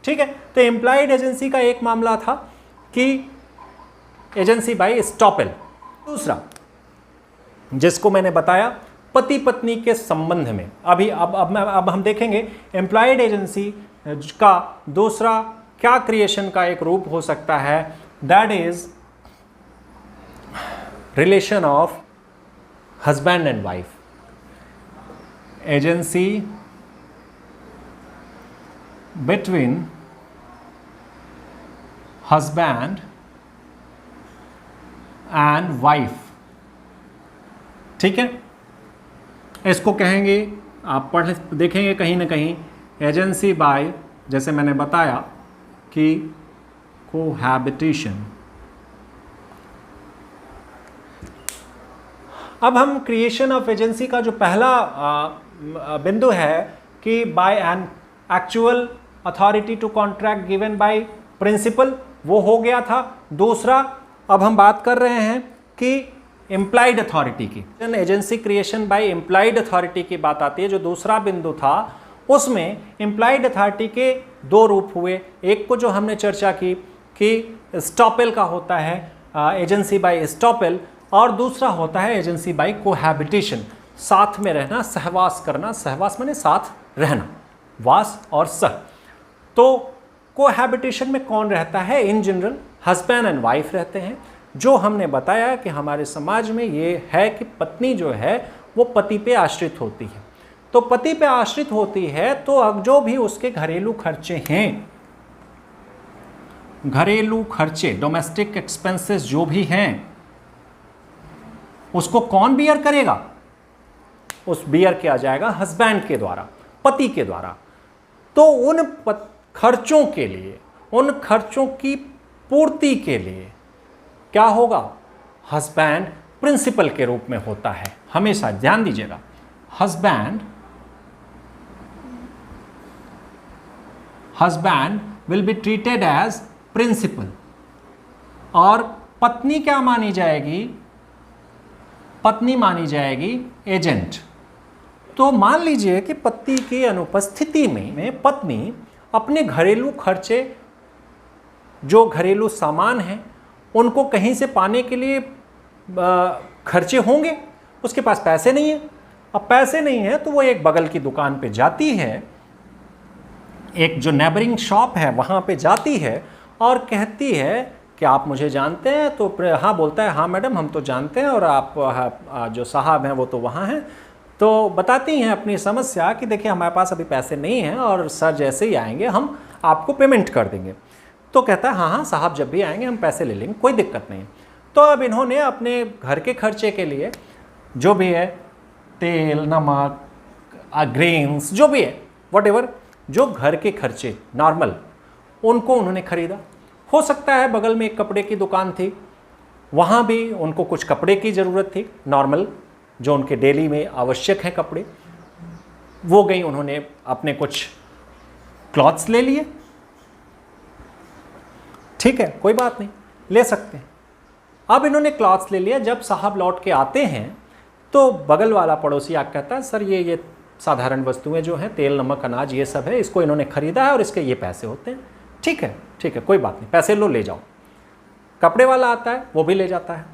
ठीक है। तो एम्प्लॉयड एजेंसी का एक मामला था कि एजेंसी बाय एस्टॉपेल। दूसरा जिसको मैंने बताया पति पत्नी के संबंध में, अब हम देखेंगे एम्प्लॉयड एजेंसी का दूसरा क्या क्रिएशन का एक रूप हो सकता है, that is relation of husband and wife. Agency between husband and wife, ठीक है। इसको कहेंगे, आप पढ़ देखेंगे कहीं ना कहीं, एजेंसी बाय, जैसे मैंने बताया कि कोहैबिटेशन। अब हम क्रिएशन ऑफ एजेंसी का जो पहला बिंदु है कि by an actual authority to contract given by principal, वो हो गया था। दूसरा अब हम बात कर रहे हैं कि एम्प्लॉयड अथॉरिटी की, agency creation bye employed authority की बात आती है। जो दूसरा बिंदु था उसमें एम्प्लॉयड अथॉरिटी के दो रूप हुए। एक को जो हमने चर्चा की कि एस्टॉपेल का होता है, एजेंसी बाय एस्टॉपेल, और दूसरा होता है एजेंसी बाय कोहैबिटेशन, साथ में रहना, सहवास करना। सहवास माने साथ रहना, वास और सह। तो कोहैबिटेशन में कौन रहता है? In general husband and wife रहते हैं। जो हमने बताया कि हमारे समाज में ये है कि पत्नी जो है वो पति पे आश्रित होती है। तो पति पे आश्रित होती है तो अब जो भी उसके घरेलू खर्चे हैं, घरेलू खर्चे, डोमेस्टिक एक्सपेंसेस जो भी हैं, उसको कौन बियर करेगा? उस बियर किया जाएगा हस्बैंड के द्वारा, पति के द्वारा। तो उन खर्चों के लिए, उन खर्चों की पूर्ति के लिए क्या होगा? हस्बैंड प्रिंसिपल के रूप में होता है। हमेशा ध्यान दीजिएगा, husband will be treated as principal, और पत्नी क्या मानी जाएगी? पत्नी मानी जाएगी एजेंट। तो मान लीजिए कि पति की अनुपस्थिति में पत्नी अपने घरेलू खर्चे, जो घरेलू सामान हैं, उनको कहीं से पाने के लिए खर्चे होंगे। उसके पास पैसे नहीं है। अब पैसे नहीं है तो वो एक बगल की दुकान पे जाती है, एक जो नेबरिंग शॉप है वहाँ पे जाती है और कहती है कि आप मुझे जानते हैं? तो हाँ बोलता है, हाँ मैडम हम तो जानते हैं, और आप जो साहब हैं वो तो वहाँ हैं। तो बताती हैं अपनी समस्या कि देखिए हमारे पास अभी पैसे नहीं हैं और सर जैसे ही आएंगे हम आपको पेमेंट कर देंगे। तो कहता है हाँ हाँ साहब जब भी आएंगे हम पैसे ले लेंगे, कोई दिक्कत नहीं। तो अब इन्होंने अपने घर के खर्चे के लिए जो भी है, तेल, नमक, ग्रेन्स, जो भी है, व्हाटएवर, जो घर के खर्चे नॉर्मल, उनको उन्होंने खरीदा। हो सकता है बगल में एक कपड़े की दुकान थी, वहाँ भी उनको कुछ कपड़े की ज़रूरत थी, नॉर्मल जो उनके डेली में आवश्यक हैं कपड़े, वो गई, उन्होंने अपने कुछ क्लॉथ्स ले लिए। ठीक है, कोई बात नहीं, ले सकते हैं। अब इन्होंने क्लॉथ्स ले लिया। जब साहब लौट के आते हैं तो बगल वाला पड़ोसी आके कहता है सर ये साधारण वस्तुएं जो हैं, तेल, नमक, अनाज, ये सब है, इसको इन्होंने खरीदा है और इसके ये पैसे होते हैं। ठीक है ठीक है, कोई बात नहीं, पैसे लो, ले जाओ। कपड़े वाला आता है, वो भी ले जाता है।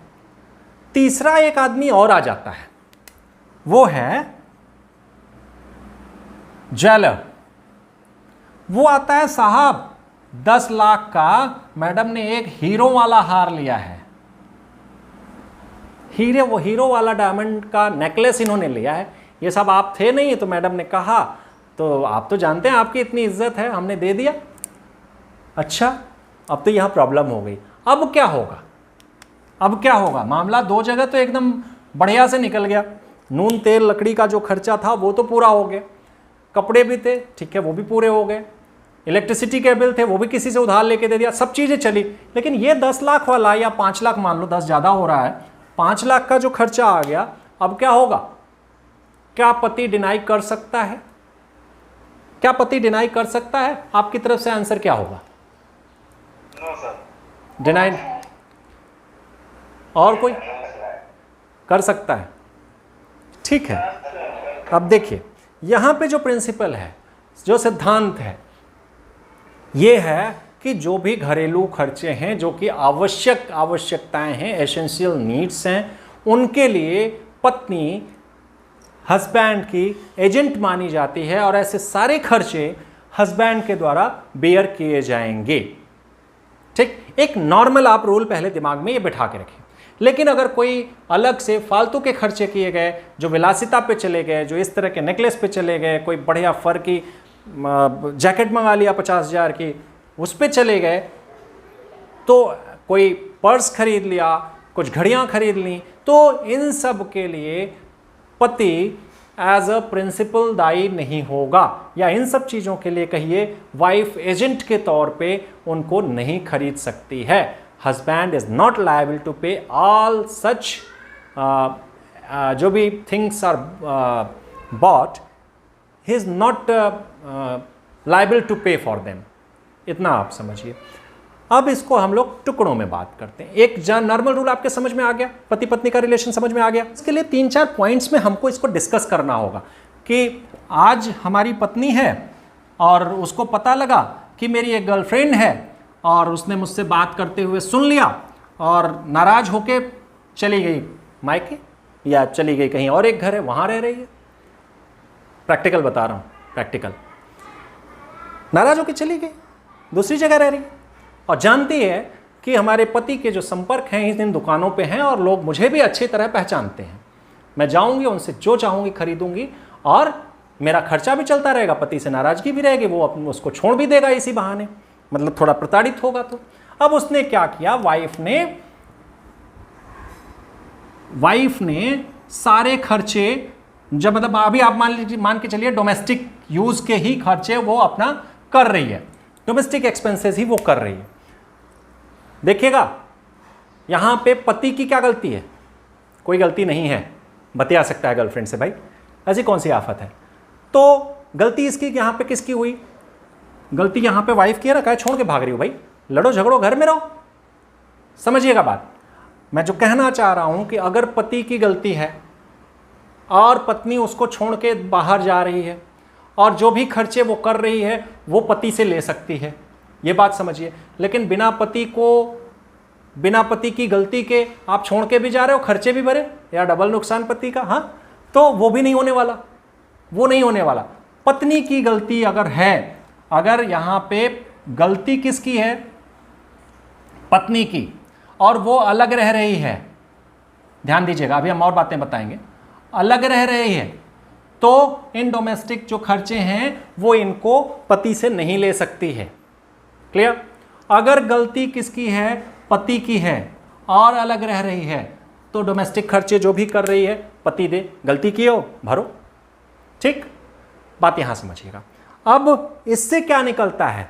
तीसरा एक आदमी और आ जाता है, वो है ज्वेलर। वो आता है, साहब 10 लाख का मैडम ने एक हीरो वाला हार लिया है, वो हीरो वाला डायमंड का नेकलेस इन्होंने लिया है। ये सब आप थे नहीं, तो मैडम ने कहा, तो आप तो जानते हैं आपकी इतनी इज्जत है, हमने दे दिया। अच्छा, अब तो यहाँ प्रॉब्लम हो गई। अब क्या होगा? अब क्या होगा? मामला दो जगह तो एकदम बढ़िया से निकल गया। नून तेल लकड़ी का जो खर्चा था वो तो पूरा हो गया, कपड़े भी थे, ठीक है, वो भी पूरे हो गए, इलेक्ट्रिसिटी के बिल थे वो भी किसी से उधार लेके दे दिया, सब चीज़ें चली। लेकिन ये 10 लाख वाला या 5 लाख, मान लो 10 ज़्यादा हो रहा है, 5 लाख का जो खर्चा आ गया, अब क्या होगा? क्या पति डिनाई कर सकता है? क्या पति डिनाई कर सकता है? आपकी तरफ से आंसर क्या होगा? No sir, deny. और कोई कर सकता है? ठीक है। अब देखिए, यहाँ पे जो प्रिंसिपल है, जो सिद्धांत है, ये है कि जो भी घरेलू खर्चे हैं, जो कि आवश्यकताएं हैं, एसेंशियल नीड्स हैं, उनके लिए पत्नी हस्बैंड की एजेंट मानी जाती है और ऐसे सारे खर्चे हस्बैंड के द्वारा बेयर किए जाएंगे। ठीक, एक नॉर्मल आप रूल पहले दिमाग में ये बिठा के रखें। लेकिन अगर कोई अलग से फालतू के खर्चे किए गए, जो विलासिता पे चले गए, जो इस तरह के नेकलेस पे चले गए, कोई बढ़िया फर की जैकेट मंगा लिया 50,000 की, उस पे चले गए, तो कोई पर्स खरीद लिया, कुछ घड़ियां खरीद ली, तो इन सब के लिए पति एज अ प्रिंसिपल दायी नहीं होगा, या इन सब चीज़ों के लिए कहिए वाइफ एजेंट के तौर पे उनको नहीं खरीद सकती है। Husband is not liable to pay all such, जो भी things are bought, he is not liable to pay for them. इतना आप समझिए। अब इसको हम लोग टुकड़ों में बात करते हैं। एक नॉर्मल रूल आपके समझ में आ गया, पति पत्नी का रिलेशन समझ में आ गया। इसके लिए 3-4 पॉइंट्स में हमको इसको डिस्कस करना होगा कि आज हमारी पत्नी है और उसको पता लगा कि मेरी एक गर्लफ्रेंड है और उसने मुझसे बात करते हुए सुन लिया और नाराज होके चली गई मायके, या चली गई कहीं और एक घर है वहां रह रही है। प्रैक्टिकल बता रहा हूं, प्रैक्टिकल। नाराज होके चली गई, दूसरी जगह रह रही है और जानती है कि हमारे पति के जो संपर्क हैं इन दुकानों पे हैं और लोग मुझे भी अच्छी तरह पहचानते हैं। मैं जाऊंगी, उनसे जो चाहूंगी खरीदूंगी और मेरा खर्चा भी चलता रहेगा, पति से नाराजगी भी रहेगी, वो उसको छोड़ भी देगा इसी बहाने, मतलब थोड़ा प्रताड़ित होगा। तो अब उसने क्या किया, वाइफ ने सारे खर्चे, जब मतलब अभी आप मान के चलिए डोमेस्टिक यूज के ही खर्चे वो अपना कर रही है, डोमेस्टिक एक्सपेंसेस ही वो कर रही है। देखिएगा यहां पे पति की क्या गलती है, कोई गलती नहीं है, बतिया सकता है गर्लफ्रेंड से, भाई ऐसी कौन सी आफत है। तो गलती इसकी यहां पे किसकी हुई, गलती यहां पे वाइफ की है ना, कहे छोड़ के भाग रही हो, भाई लड़ो झगड़ो घर में रहो। समझिएगा बात, मैं जो कहना चाह रहा हूं कि अगर पति की गलती है और पत्नी उसको छोड़ के बाहर जा रही है और जो भी खर्चे वो कर रही है वो पति से ले सकती है, ये बात समझिए। लेकिन बिना पति की गलती के आप छोड़ के भी जा रहे हो, खर्चे भी भरे, या डबल नुकसान पति का, हाँ, तो वो भी नहीं होने वाला, वो नहीं होने वाला। पत्नी की गलती अगर है, अगर यहां पे गलती किसकी है, पत्नी की, और वो अलग रह रही है, ध्यान दीजिएगा, अभी हम और बातें बताएंगे, अलग रह रही है, तो इन डोमेस्टिक जो खर्चे हैं वो इनको पति से नहीं ले सकती है। क्लियर। अगर गलती किसकी है, पति की है और अलग रह रही है, तो डोमेस्टिक खर्चे जो भी कर रही है पति दे, गलती की हो भरो। ठीक, बात यहां समझिएगा। अब इससे क्या निकलता है,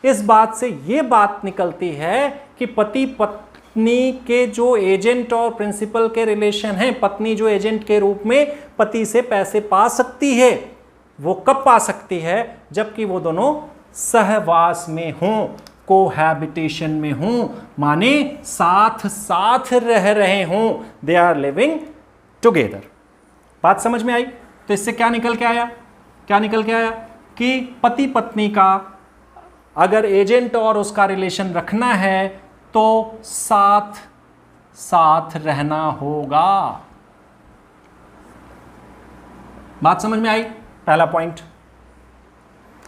इस बात से ये बात निकलती है कि पति पत्नी के जो एजेंट और प्रिंसिपल के रिलेशन हैं, पत्नी जो एजेंट के रूप में पति से पैसे पा सकती है, वो कब पा सकती है, जबकि वो दोनों सहवास में हों, कोहैबिटेशन में हों, माने साथ साथ रह रहे हों, दे आर लिविंग टुगेदर। बात समझ में आई। तो इससे क्या निकल के आया, कि पति पत्नी का अगर एजेंट और उसका रिलेशन रखना है तो साथ साथ रहना होगा। बात समझ में आई, पहला पॉइंट,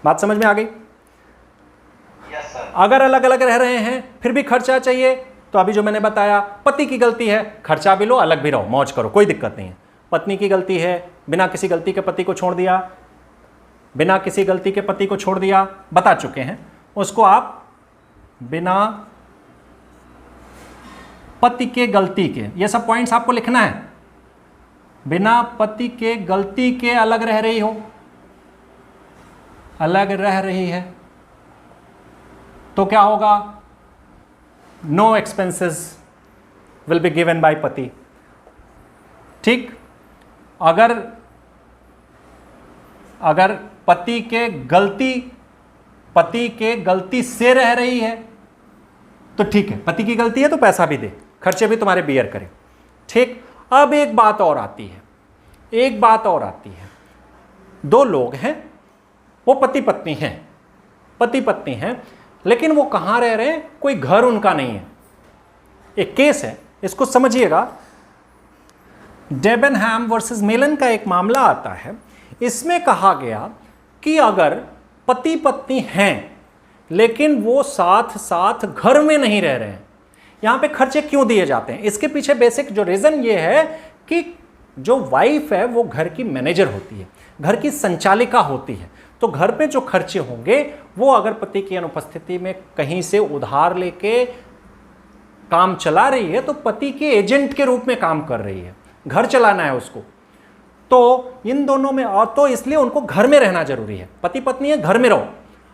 बात समझ में आ गई। Yes sir. अगर अलग अलग रह रहे हैं फिर भी खर्चा चाहिए, तो अभी जो मैंने बताया, पति की गलती है, खर्चा भी लो, अलग भी रहो, मौज करो, कोई दिक्कत नहीं है। पत्नी की गलती है, बिना किसी गलती के पति को छोड़ दिया, बिना किसी गलती के पति को छोड़ दिया, बता चुके हैं, उसको आप बिना पति के गलती के, ये सब पॉइंट्स आपको लिखना है। बिना पति के गलती के अलग रह रही हो, अलग रह रही है, तो क्या होगा, no expenses will be given by पति। ठीक, अगर पति के गलती से रह रही है तो ठीक है, पति की गलती है तो पैसा भी दे, खर्चे भी तुम्हारे बियर करे। ठीक, अब एक बात और आती है, दो लोग हैं, वो पति पति पत्नी हैं, लेकिन वो कहाँ रह रहे हैं, कोई घर उनका नहीं है। एक केस है, इसको समझिएगा। डेबनहैम वर्सेस मेलन का एक मामला आता है। इसमें कहा गया कि अगर पति पत्नी हैं लेकिन वो साथ साथ घर में नहीं रह रहे हैं, यहां पे खर्चे क्यों दिए जाते हैं? इसके पीछे बेसिक जो रीजन ये है कि जो वाइफ है वो घर की मैनेजर होती है, घर की संचालिका होती है, तो घर पे जो खर्चे होंगे वो अगर पति की अनुपस्थिति में कहीं से उधार लेके काम चला रही है तो पति के एजेंट के रूप में काम कर रही है, घर चलाना है उसको। तो इन दोनों में, और तो इसलिए उनको घर में रहना जरूरी है। पति पत्नी है, घर में रहो।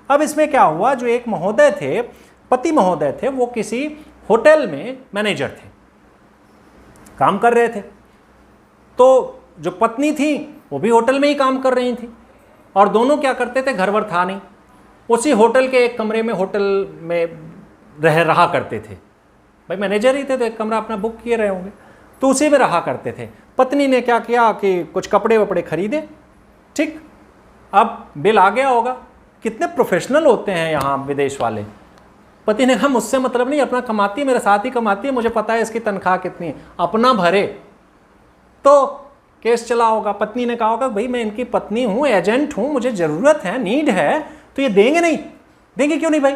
अब इसमें क्या हुआ, जो एक महोदय थे, पति महोदय थे, वो किसी होटल में मैनेजर थे, काम कर रहे थे। तो जो पत्नी थी वो भी होटल में ही काम कर रही थी, और दोनों क्या करते थे, घर वर था नहीं, उसी होटल के एक कमरे में, होटल में रहा करते थे। भाई मैनेजर ही थे तो एक कमरा अपना बुक किए रहे होंगे, तो उसी में रहा करते थे। पत्नी ने क्या किया कि कुछ कपड़े वपड़े खरीदे, ठीक। अब बिल आ गया होगा, कितने प्रोफेशनल होते हैं यहाँ विदेश वाले। पति ने कहा मुझसे मतलब नहीं, अपना कमाती है, मेरे साथ ही कमाती है, मुझे पता है इसकी तनख्वाह कितनी है, अपना भरे। तो केस चला होगा, पत्नी ने कहा होगा भाई मैं इनकी पत्नी हूँ, एजेंट हूँ, मुझे ज़रूरत है, नीड है, तो ये देंगे नहीं, देंगे क्यों नहीं भाई।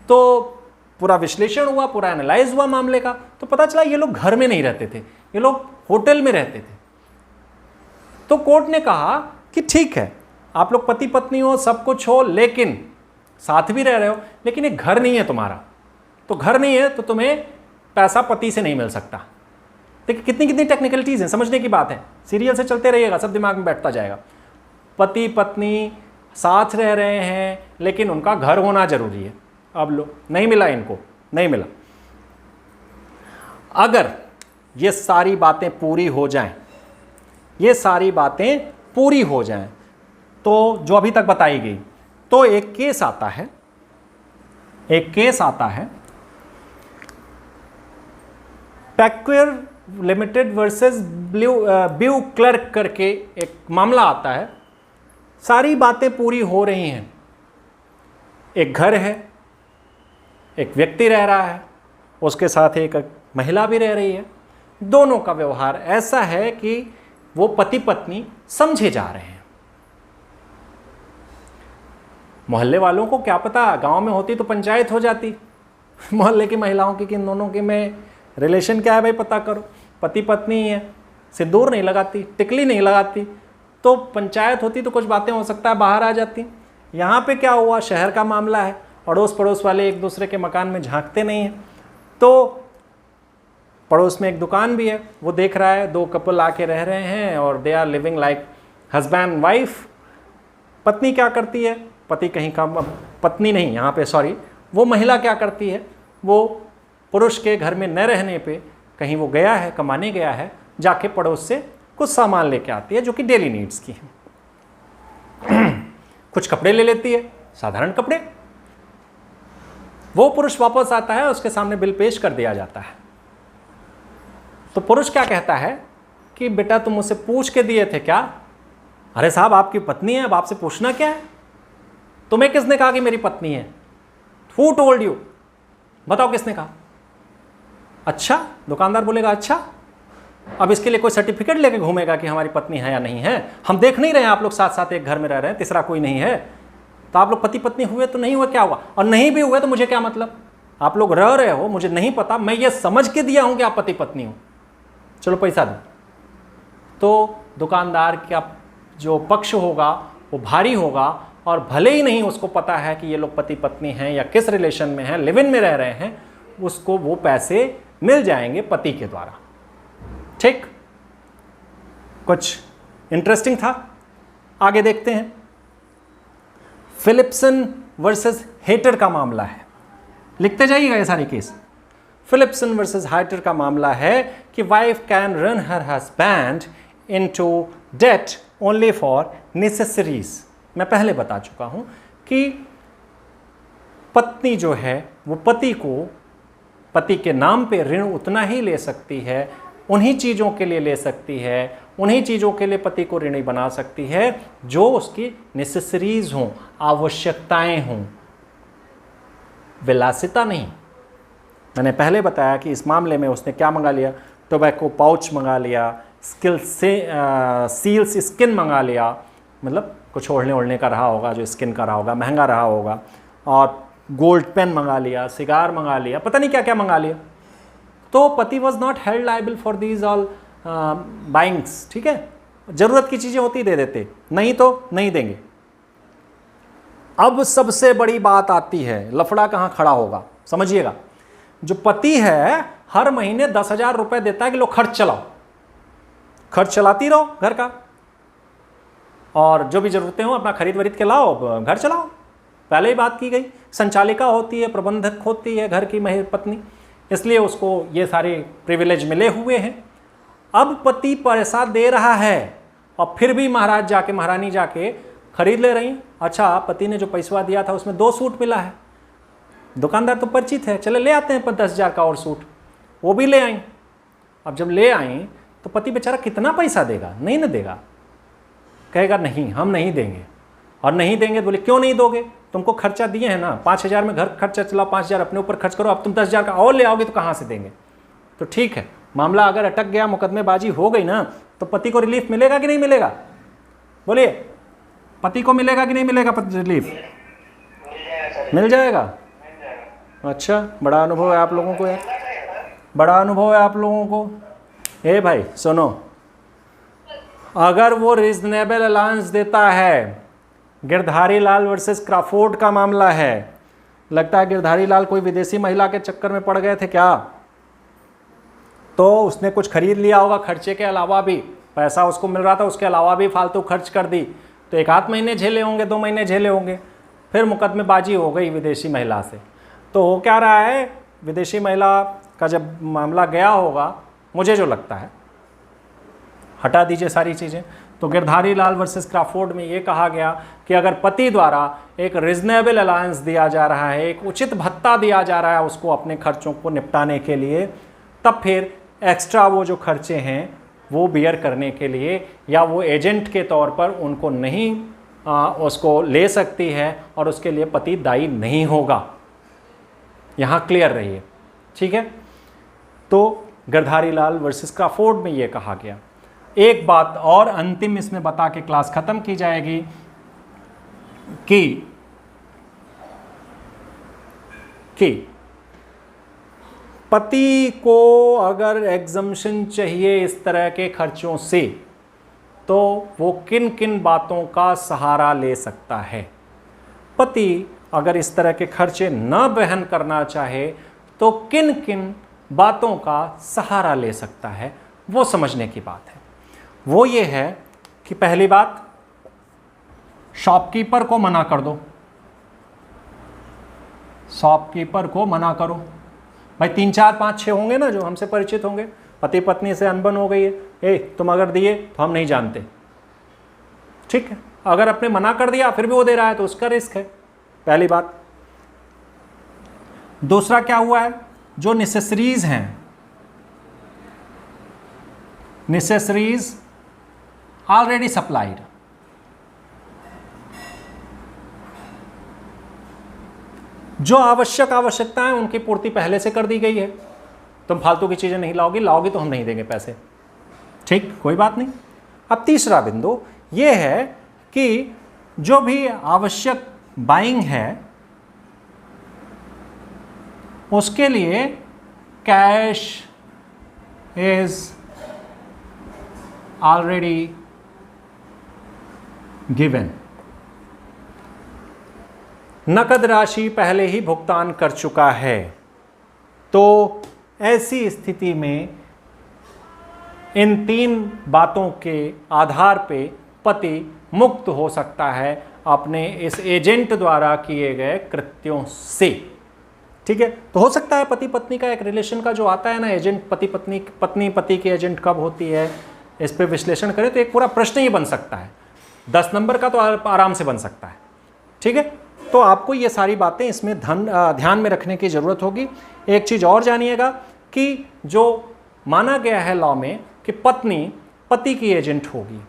तो पूरा विश्लेषण हुआ, पूरा एनालाइज हुआ मामले का, तो पता चला ये लोग घर में नहीं रहते थे, ये लोग होटल में रहते थे। तो कोर्ट ने कहा कि ठीक है, आप लोग पति पत्नी हो, सब कुछ हो, लेकिन साथ भी रह रहे हो, लेकिन एक घर नहीं है तुम्हारा। तो घर नहीं है तो तुम्हें पैसा पति से नहीं मिल सकता। देखिए कितनी कितनी टेक्निकलिटीज हैं, समझने की बात है। सीरियल से चलते रहिएगा, सब दिमाग में बैठता जाएगा। पति पत्नी साथ रह रहे हैं लेकिन उनका घर होना जरूरी है। अब लो, नहीं मिला, इनको नहीं मिला। अगर ये सारी बातें पूरी हो जाएं, ये सारी बातें पूरी हो जाएं, तो जो अभी तक बताई गई, तो एक केस आता है, एक केस आता है पैक्वेयर लिमिटेड वर्सेस ब्यू क्लर्क करके एक मामला आता है। सारी बातें पूरी हो रही हैं, एक घर है, एक व्यक्ति रह रहा है, उसके साथ एक महिला भी रह रही है, दोनों का व्यवहार ऐसा है कि वो पति पत्नी समझे जा रहे हैं। मोहल्ले वालों को क्या पता, गांव में होती तो पंचायत हो जाती, मोहल्ले की महिलाओं की कि इन दोनों के में रिलेशन क्या है भाई पता करो। पति पत्नी ही है, सिंदूर नहीं लगाती, टिकली नहीं लगाती, तो पंचायत होती तो कुछ बातें हो सकता है बाहर आ जाती। यहाँ पे क्या हुआ, शहर का मामला है, अड़ोस पड़ोस वाले एक दूसरे के मकान में झांकते नहीं हैं। तो पड़ोस में एक दुकान भी है, वो देख रहा है, दो कपल आके रह रहे हैं और they are living like husband wife. पत्नी क्या करती है, पति कहीं का, पत्नी नहीं यहाँ पे सॉरी, वो महिला क्या करती है, वो पुरुष के घर में न रहने पे कहीं वो गया है, कमाने गया है, जाके पड़ोस से कुछ सामान लेके आती है जो कि डेली नीड्स की है। कुछ कपड़े ले लेती है, साधारण कपड़े। वो पुरुष वापस आता है, उसके सामने बिल पेश कर दिया जाता है। तो पुरुष क्या कहता है कि बेटा तुम मुझसे पूछ के दिए थे क्या? अरे साहब आपकी पत्नी है, अब आपसे पूछना क्या है? तुम्हें किसने कहा कि मेरी पत्नी है? Who told you? बताओ किसने कहा? अच्छा, दुकानदार बोलेगा अच्छा, अब इसके लिए कोई सर्टिफिकेट लेके घूमेगा कि हमारी पत्नी है या नहीं है? हम देख नहीं रहे हैं आप लोग साथ साथ एक घर में रह रहे हैं, तीसरा कोई नहीं है, तो आप लोग पति पत्नी हुए तो नहीं हुए, क्या हुआ? और नहीं भी हुए तो मुझे क्या मतलब? आप लोग रह रहे हो, मुझे नहीं पता, मैं ये समझ के दिया हूं कि आप पति पत्नी हो, चलो पैसा दो। तो दुकानदार का जो पक्ष होगा वो भारी होगा, और भले ही नहीं उसको पता है कि ये लोग पति पत्नी हैं या किस रिलेशन में हैं, लिव इन में रह रहे हैं, उसको वो पैसे मिल जाएंगे पति के द्वारा। ठीक, कुछ इंटरेस्टिंग था, आगे देखते हैं। फिलिप्सन वर्सेस हेटर का मामला है, लिखते जाइएगा ये सारे केस। फिलिप्सन वर्सेस हेटर का मामला है कि wife can run her husband into debt only for necessaries. मैं पहले बता चुका हूं कि पत्नी जो है वो पति के नाम पे ऋण उतना ही ले सकती है, उन्हीं चीज़ों के लिए ले सकती है, उन्हीं चीज़ों के लिए पति को ऋणी बना सकती है जो उसकी नेसेसरीज हों, आवश्यकताएं हों, विलासिता नहीं। मैंने पहले बताया कि इस मामले में उसने क्या मंगा लिया, टोबैको पाउच मंगा लिया, सील्स स्किन मंगा लिया, मतलब कुछ ओढ़ने का रहा होगा, जो स्किन का रहा होगा, महंगा रहा होगा, और गोल्ड पेन मंगा लिया, सिगार मंगा लिया, पता नहीं क्या क्या मंगा लिया। तो पति was not held liable for these all buyings, ठीक है। जरूरत की चीज़ें होती दे देते, नहीं तो नहीं देंगे। अब सबसे बड़ी बात आती है, लफड़ा कहाँ खड़ा होगा, समझिएगा। जो पति है हर महीने 10,000 रुपए देता है कि लो खर्च चलाओ, खर्च चलाती रहो घर का, और जो भी जरूरतें हो अपना खरीद वरीद के लाओ, घर चलाओ। पहले ही बात की गई, संचालिका होती है, प्रबंधक होती है घर की पत्नी, इसलिए उसको ये सारे प्रिविलेज मिले हुए हैं। अब पति पैसा दे रहा है और फिर भी महाराज जाके, महारानी जाके खरीद ले रही। अच्छा, पति ने जो पैसा दिया था उसमें 2 सूट मिला है, दुकानदार तो परिचित है, चले ले आते हैं 10,000 का और सूट, वो भी ले आई। अब जब ले आई तो पति बेचारा कितना पैसा देगा, नहीं ना देगा, कहेगा नहीं हम नहीं देंगे। और नहीं देंगे तो बोले क्यों नहीं दोगे, तुमको खर्चा दिए हैं ना, 5,000 में घर खर्चा चलाओ, 5,000 अपने ऊपर खर्च करो, अब तुम 10,000 का और ले आओगे तो कहाँ से देंगे। तो ठीक है, मामला अगर अटक गया, मुकदमेबाजी हो गई ना, तो पति को रिलीफ मिलेगा कि नहीं मिलेगा, बोलिए, पति को मिलेगा कि नहीं मिलेगा रिलीफ? मिल जाएगा। अच्छा, बड़ा अनुभव है आप लोगों को यार, बड़ा अनुभव है आप लोगों को। ए भाई सुनो, अगर वो रीजनेबल अलाउंस देता है, गिरधारी लाल वर्सेस क्राफोर्ड का मामला है, लगता है गिरधारी लाल कोई विदेशी महिला के चक्कर में पड़ गए थे क्या, तो उसने कुछ खरीद लिया होगा, खर्चे के अलावा भी पैसा उसको मिल रहा था, उसके अलावा भी फालतू खर्च कर दी, तो 1 आध महीने झेले होंगे, 2 महीने झेले होंगे, फिर मुकदमेबाजी हो गई विदेशी महिला से। तो हो क्या रहा है, विदेशी महिला का जब मामला गया होगा, मुझे जो लगता है, हटा दीजिए सारी चीज़ें, तो गिरधारी लाल वर्सेस क्राफोर्ड में ये कहा गया कि अगर पति द्वारा एक रिजनेबल अलायंस दिया जा रहा है, एक उचित भत्ता दिया जा रहा है उसको अपने खर्चों को निपटाने के लिए, तब फिर एक्स्ट्रा वो जो खर्चे हैं वो बियर करने के लिए, या वो एजेंट के तौर पर उनको नहीं उसको ले सकती है, और उसके लिए पति दायी नहीं होगा। यहाँ क्लियर रहिए, ठीक है। तो गिरधारी लाल वर्सेस क्राफोर्ड में ये कहा गया। एक बात और अंतिम इसमें बता के क्लास खत्म की जाएगी कि पति को अगर एग्जम्पशन चाहिए इस तरह के खर्चों से, तो वो किन किन बातों का सहारा ले सकता है। पति अगर इस तरह के खर्चे न वहन करना चाहे तो किन किन बातों का सहारा ले सकता है, वो समझने की बात है। वो ये है कि पहली बात, शॉपकीपर को मना कर दो, शॉपकीपर को मना करो। भाई 3, 4, 5, 6 होंगे ना जो हमसे परिचित होंगे, पति पत्नी से अनबन हो गई है, ए तुम अगर दिए तो हम नहीं जानते, ठीक है। अगर आपने मना कर दिया फिर भी वो दे रहा है तो उसका रिस्क है, पहली बात। दूसरा क्या हुआ है, जो नेसेसरीज हैं, नेसेसरीज ऑलरेडी सप्लाइड, जो आवश्यकताएं उनकी पूर्ति पहले से कर दी गई है। तुम फालतू की चीजें नहीं लाओगी तो हम नहीं देंगे पैसे, ठीक, कोई बात नहीं। अब तीसरा बिंदु यह है कि जो भी आवश्यक बाइंग है उसके लिए कैश इज ऑलरेडी गिवन, नकद राशि पहले ही भुगतान कर चुका है। तो ऐसी स्थिति में इन 3 बातों के आधार पे पति मुक्त हो सकता है अपने इस एजेंट द्वारा किए गए कृत्यों से, ठीक है। तो हो सकता है पति पत्नी का एक रिलेशन का जो आता है ना, एजेंट पति पत्नी, पत्नी पति की एजेंट कब होती है, इस पे विश्लेषण करें तो एक पूरा प्रश्न ही बन सकता है, 10 नंबर का तो आराम से बन सकता है, ठीक है। तो आपको ये सारी बातें इसमें ध्यान में रखने की ज़रूरत होगी। एक चीज़ और जानिएगा कि जो माना गया है लॉ में कि पत्नी पति की एजेंट होगी।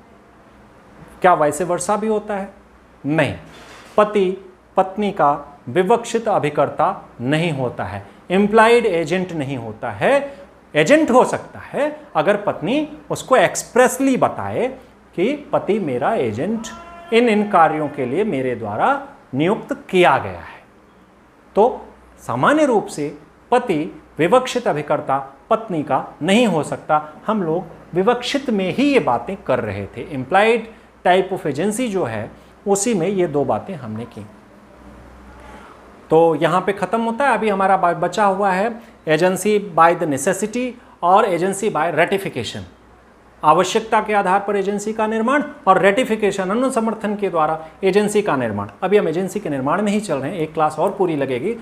क्या वैसे वर्षा भी होता है? नहीं, पति पत्नी का विवक्षित अभिकर्ता नहीं होता है, इम्प्लाइड एजेंट नहीं होता है। एजेंट हो सकता है अगर पत्नी उसको एक्सप्रेसली बताए कि पति मेरा एजेंट इन कार्यों के लिए मेरे द्वारा नियुक्त किया गया है। तो सामान्य रूप से पति विवक्षित अभिकर्ता पत्नी का नहीं हो सकता। हम लोग विवक्षित में ही ये बातें कर रहे थे। इम्प्लाइड टाइप ऑफ एजेंसी जो है उसी में ये दो बातें हमने की। तो यहाँ पे ख़त्म होता है। अभी हमारा बचा हुआ है एजेंसी बाय द नेसेसिटी और एजेंसी बाय रेटिफिकेशन। आवश्यकता के आधार पर एजेंसी का निर्माण और रेटिफिकेशन अनुसमर्थन के द्वारा एजेंसी का निर्माण। अभी हम एजेंसी के निर्माण में ही चल रहे हैं, एक क्लास और पूरी लगेगी।